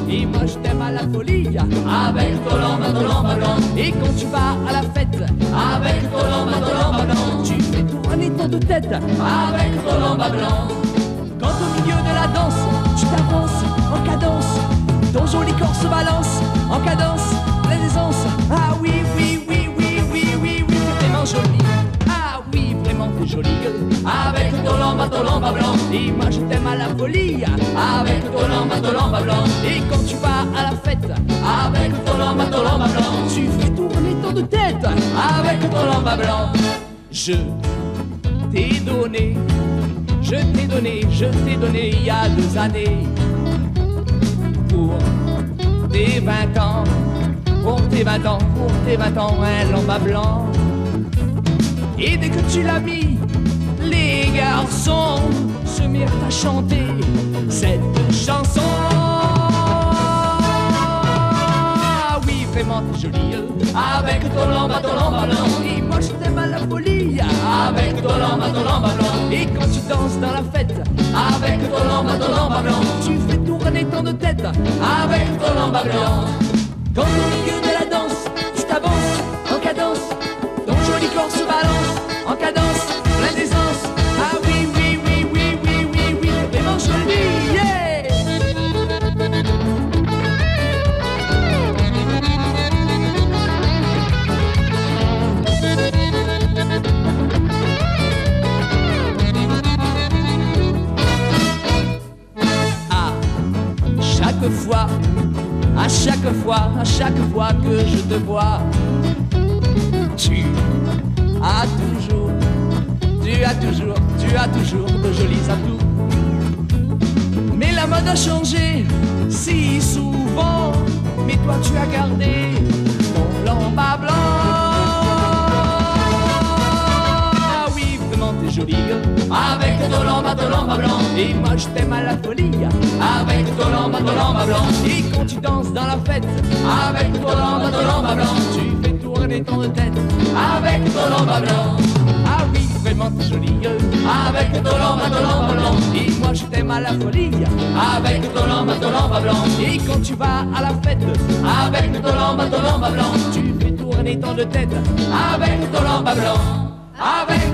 Et moi je t'aime à la folie avec ton lamba blanc. Et quand tu vas à la fête avec ton lamba blanc, tu fais tourner ton de tête avec ton lamba blanc. Quand au milieu de la danse, tu t'avances en cadence, ton joli corps se balance en cadence, pleine d'aisance. Ah oui, oui, oui, oui, oui, oui, oui, t'es vraiment jolie. Ah oui, vraiment t'es jolie avec ton lamba blanc. Et moi je t'aime à la folie avec ton lamba blanc. Et quand tu vas à la fête avec ton lamba blanc, tu fais tourner ton de tête avec ton lamba blanc. Je t'ai donné il y a 2 années pour tes 20 ans, un lamba blanc. Et dès que tu l'as mis, les garçons se mirent à chanter cette chanson. Ah oui, vraiment t'es jolie avec ton lamba blanc. Et moi je t'aime à la folie avec ton lamba blanc. Et quand tu danses dans la fête avec ton lamba blanc, tu fais tourner ton de tête avec ton lamba blanc. Quand au milieu de la danse, tu t'avances en cadence, ton joli corps se balance en cadence, plein d'aisance. Ah oui, oui, oui, oui, oui, oui, oui, t'es vraiment jolie, yeah! À chaque fois que je te vois, tu as toujours de jolis atouts. Mais la mode a changé si souvent, mais toi tu as gardé ton lamba blanc. Ah oui, vraiment t'es jolie avec ton lamba blanc. Et moi je t'aime à la folie avec ton lamba blanc. Et quand tu danses dans la fête avec ton lamba blanc, tu fais tourner ton de tête avec ton lamba blanc. Ah oui, vraiment t'es jolie avec ton lamba blanc. Et moi je t'aime à la folie avec ton lamba blanc. Et quand tu vas à la fête avec ton lamba blanc, tu fais tourner ton de tête avec ton lamba blanc. Avec